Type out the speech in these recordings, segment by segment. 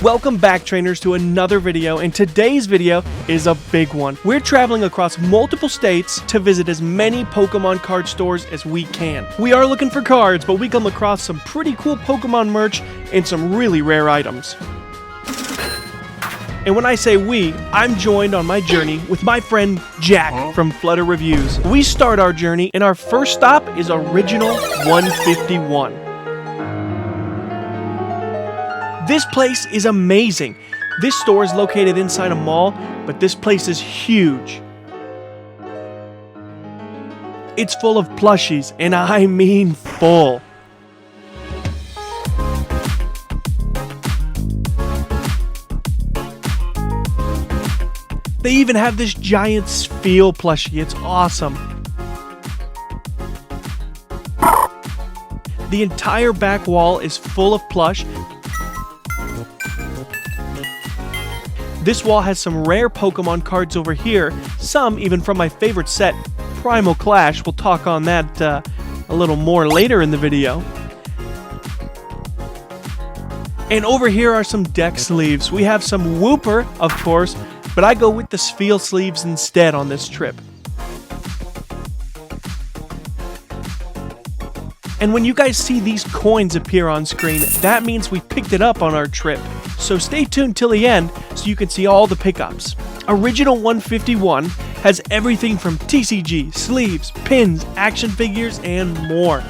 Welcome back, trainers, to another video, and today's video is a big one. We're traveling across multiple states to visit as many Pokemon card stores as we can. We are looking for cards, but we come across some pretty cool Pokemon merch and some really rare items. And when I say we, I'm joined on my journey with my friend Jack from Flutter Reviews. We start our journey, and our first stop is Original 151. This place is amazing. This store is located inside a mall, but this place is huge. It's full of plushies, and I mean full. They even have this giant Spiel plushie. It's awesome. The entire back wall is full of plush. This wall has some rare Pokemon cards over here, some even from my favorite set, Primal Clash. We'll talk on that a little more later in the video. And over here are some deck sleeves. We have some Wooper, of course, but I go with the Spiel sleeves instead on this trip. And when you guys see these coins appear on screen, that means we picked it up on our trip. So stay tuned till the end so you can see all the pickups. Original 151 has everything from TCG, sleeves, pins, action figures, and more.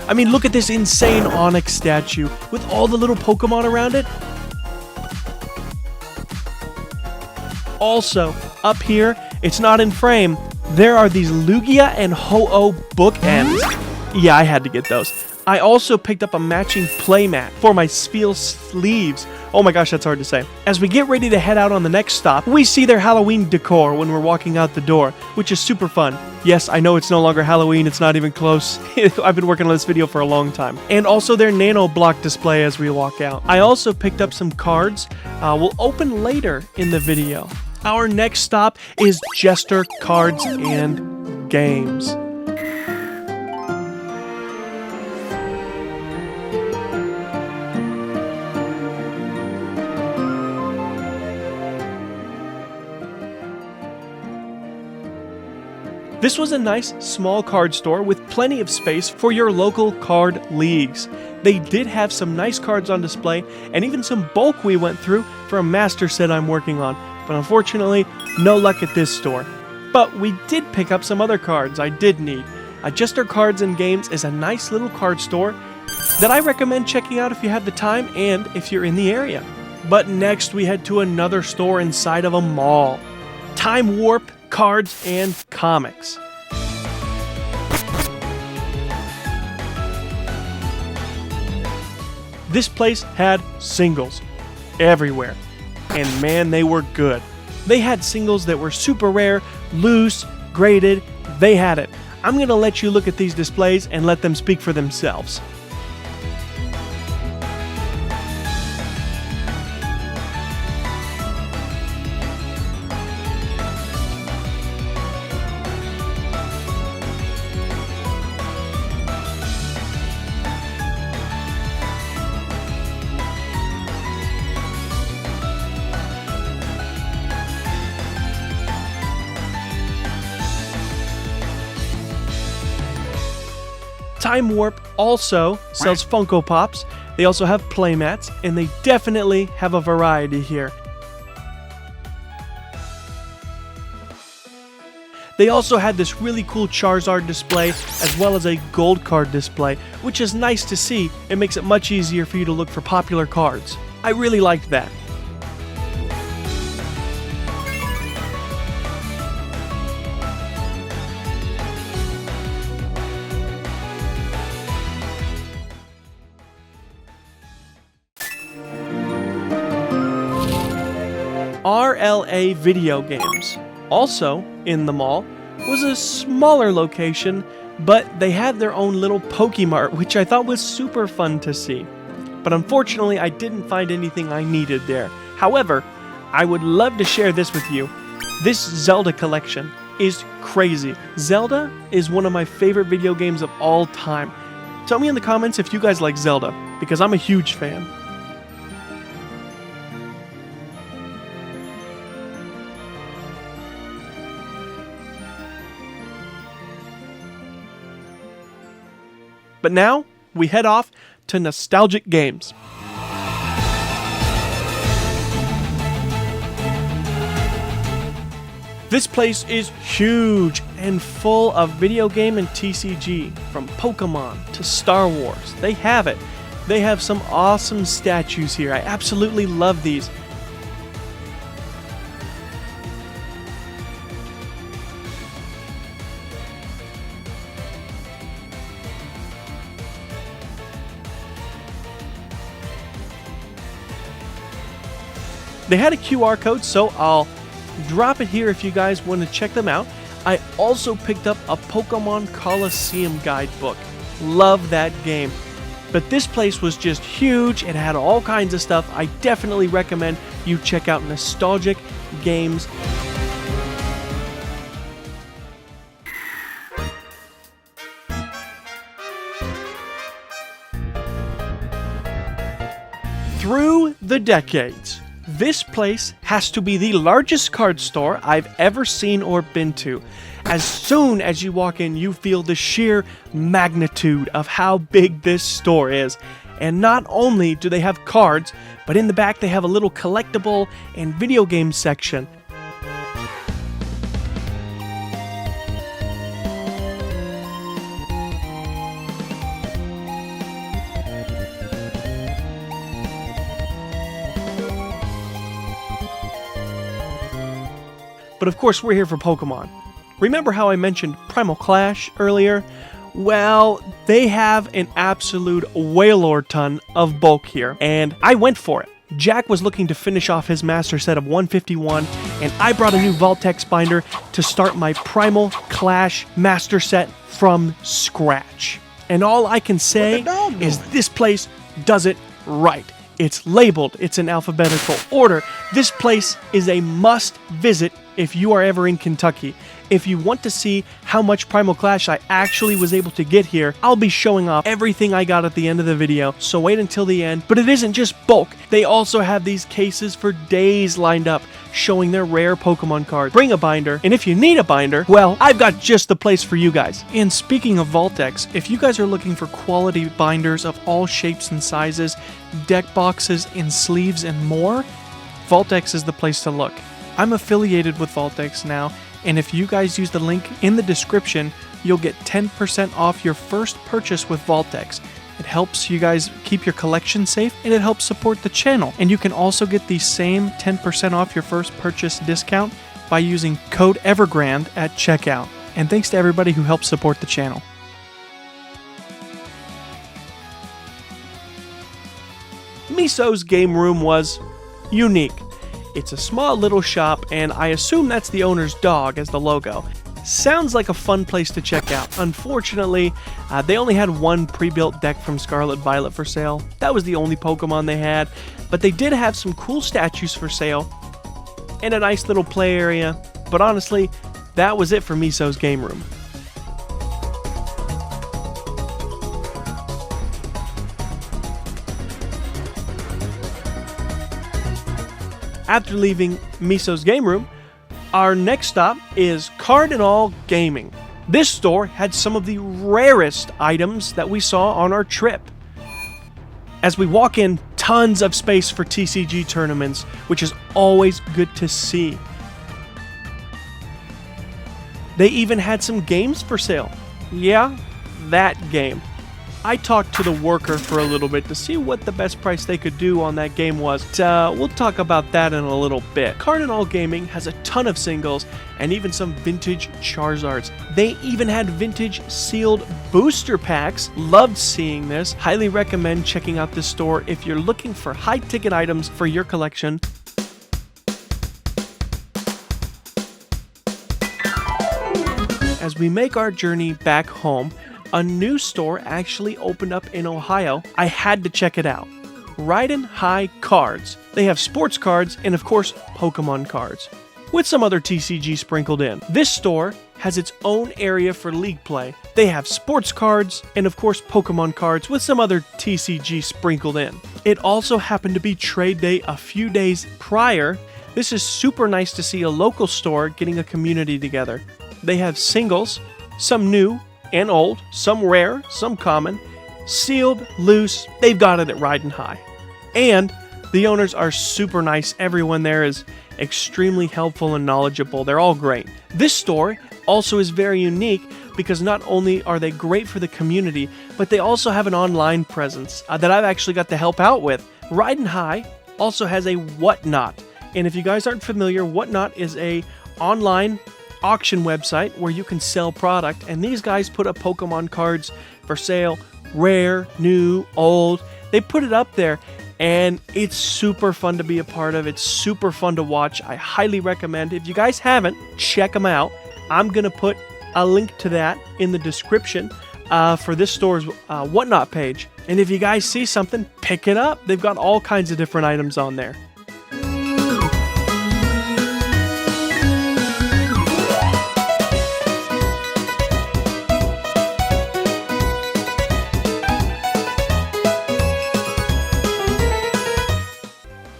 I mean, look at this insane Onyx statue with all the little Pokemon around it. Also, up here, it's not in frame, there are these Lugia and Ho-Oh bookends. Yeah, I had to get those. I also picked up a matching playmat for my Spiel sleeves. Oh my gosh, that's hard to say. As we get ready to head out on the next stop, we see their Halloween decor when we're walking out the door, which is super fun. Yes, I know it's no longer Halloween, it's not even close. I've been working on this video for a long time. And also their nano block display as we walk out. I also picked up some cards we'll open later in the video. Our next stop is Jester Cards and Games. This was a nice small card store with plenty of space for your local card leagues. They did have some nice cards on display and even some bulk we went through for a master set I'm working on, but unfortunately no luck at this store. But we did pick up some other cards I did need. Jester Cards and Games is a nice little card store that I recommend checking out if you have the time and if you're in the area. But next we head to another store inside of a mall. Time Warp Cards and Comics. This place had singles everywhere, and man, they were good. They had singles that were super rare, loose, graded, they had it. I'm gonna let you look at these displays and let them speak for themselves. Time Warp also sells Funko Pops. They also have playmats, and they definitely have a variety here. They also had this really cool Charizard display as well as a gold card display, which is nice to see. It makes it much easier for you to look for popular cards. I really liked that. RLA Video Games. Also in the mall was a smaller location, but they had their own little Pokemart, which I thought was super fun to see. But unfortunately, I didn't find anything I needed there. However, I would love to share this with you. This Zelda collection is crazy. Zelda is one of my favorite video games of all time. Tell me in the comments if you guys like Zelda, because I'm a huge fan. But now, we head off to nostalgic games. This place is huge and full of video game and TCG, from Pokémon to Star Wars. They have it. They have some awesome statues here. I absolutely love these. They had a QR code, so I'll drop it here if you guys want to check them out. I also picked up a Pokemon Coliseum guidebook. Love that game. But this place was just huge. It had all kinds of stuff. I definitely recommend you check out Nostalgic Games. Through the decades, this place has to be the largest card store I've ever seen or been to. As soon as you walk in, you feel the sheer magnitude of how big this store is. And not only do they have cards, but in the back they have a little collectible and video game section. But of course, we're here for Pokemon. Remember how I mentioned Primal Clash earlier? Well, they have an absolute whalor ton of bulk here, and I went for it. Jack was looking to finish off his master set of 151, and I brought a new VaultX binder to start my Primal Clash master set from scratch. And all I can say is this place does it right. It's labeled, it's in alphabetical order. This place is a must visit if you are ever in Kentucky. If you want to see how much Primal Clash I actually was able to get here, I'll be showing off everything I got at the end of the video, so wait until the end. But it isn't just bulk. They also have these cases for days lined up, showing their rare Pokemon cards. Bring a binder, and if you need a binder, well, I've got just the place for you guys. And speaking of VaultX, if you guys are looking for quality binders of all shapes and sizes, deck boxes and sleeves and more, VaultX is the place to look. I'm affiliated with VaultX now, and if you guys use the link in the description, you'll get 10% off your first purchase with VaultX. It helps you guys keep your collection safe, and it helps support the channel. And you can also get the same 10% off your first purchase discount by using code EverGrande at checkout. And thanks to everybody who helps support the channel. Miso's game room was unique. It's a small little shop, and I assume that's the owner's dog as the logo. Sounds like a fun place to check out. Unfortunately, they only had one pre-built deck from Scarlet Violet for sale. That was the only Pokemon they had, but they did have some cool statues for sale and a nice little play area. But honestly, that was it for Miso's game room. After leaving Miso's game room, our next stop is Cardinal Gaming. This store had some of the rarest items that we saw on our trip. As we walk in, tons of space for TCG tournaments, which is always good to see. They even had some games for sale. Yeah, that game. I talked to the worker for a little bit to see what the best price they could do on that game was. We'll talk about that in a little bit. Cardinal Gaming has a ton of singles and even some vintage Charizards. They even had vintage sealed booster packs. Loved seeing this. Highly recommend checking out this store if you're looking for high-ticket items for your collection. As we make our journey back home, a new store actually opened up in Ohio. I had to check it out. Ryden High Cards. They have sports cards and of course Pokemon cards, with some other TCG sprinkled in. This store has its own area for League play. They have sports cards, and of course Pokemon cards with some other TCG sprinkled in. It also happened to be trade day a few days prior. This is super nice to see a local store getting a community together. They have singles, some new and old, some rare, some common, sealed, loose. They've got it at Ryden High. And the owners are super nice. Everyone there is extremely helpful and knowledgeable. They're all great. This store also is very unique because not only are they great for the community, but they also have an online presence that I've actually got to help out with. Ryden High also has a Whatnot. And if you guys aren't familiar, Whatnot is a online auction website where you can sell product, and these guys put up Pokemon cards for sale, rare, new, old. They put it up there, and it's super fun to be a part of. It's super fun to watch. I highly recommend. If you guys haven't, check them out. I'm going to put a link to that in the description for this store's Whatnot page. And if you guys see something, pick it up. They've got all kinds of different items on there.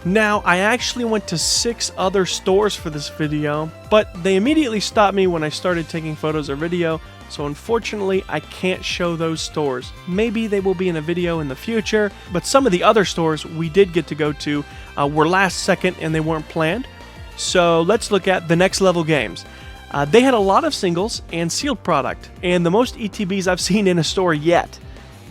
Now, I actually went to 6 other stores for this video, but they immediately stopped me when I started taking photos or video, so unfortunately I can't show those stores. Maybe they will be in a video in the future, but some of the other stores we did get to go to were last second and they weren't planned. So let's look at the Next Level Games. They had a lot of singles and sealed product, and the most ETBs I've seen in a store yet.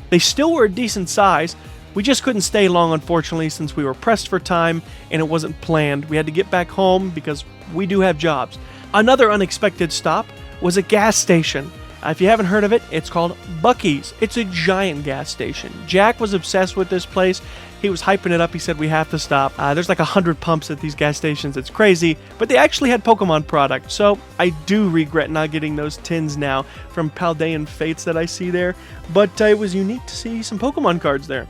They still were a decent size. We just couldn't stay long, unfortunately, since we were pressed for time and it wasn't planned. We had to get back home because we do have jobs. Another unexpected stop was a gas station. If you haven't heard of it, it's called Buc-ee's. It's a giant gas station. Jack was obsessed with this place. He was hyping it up. He said, we have to stop. There's like 100 pumps at these gas stations. It's crazy. But they actually had Pokemon product. So I do regret not getting those tins now from Paldean Fates that I see there. But it was unique to see some Pokemon cards there.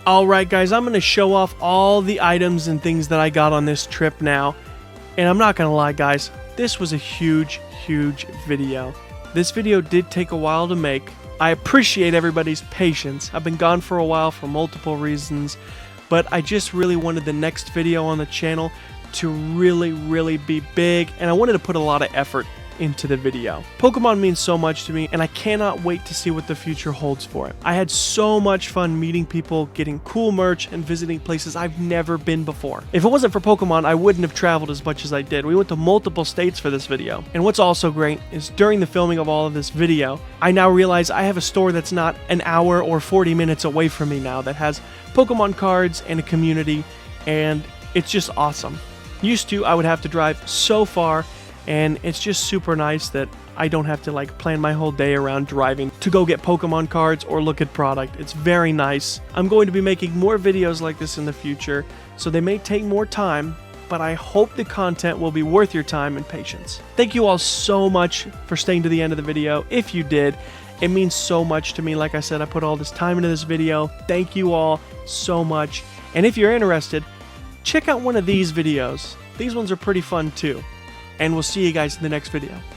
Alright guys, I'm going to show off all the items and things that I got on this trip now. And I'm not going to lie guys, this was a huge video. This video did take a while to make. I appreciate everybody's patience. I've been gone for a while for multiple reasons, but I just really wanted the next video on the channel to really be big, and I wanted to put a lot of effort into the video. Pokemon means so much to me, and I cannot wait to see what the future holds for it. I had so much fun meeting people, getting cool merch, and visiting places I've never been before. If it wasn't for Pokemon, I wouldn't have traveled as much as I did. We went to multiple states for this video. And what's also great is during the filming of all of this video, I now realize I have a store that's not an hour or 40 minutes away from me now that has Pokemon cards and a community, and it's just awesome. Used to, I would have to drive so far, and it's just super nice that I don't have to like plan my whole day around driving to go get Pokemon cards or look at product. It's very nice. I'm going to be making more videos like this in the future, so they may take more time, but I hope the content will be worth your time and patience. Thank you all so much for staying to the end of the video. If you did, it means so much to me. Like I said, I put all this time into this video. Thank you all so much. And if you're interested, check out one of these videos. These ones are pretty fun too. And we'll see you guys in the next video.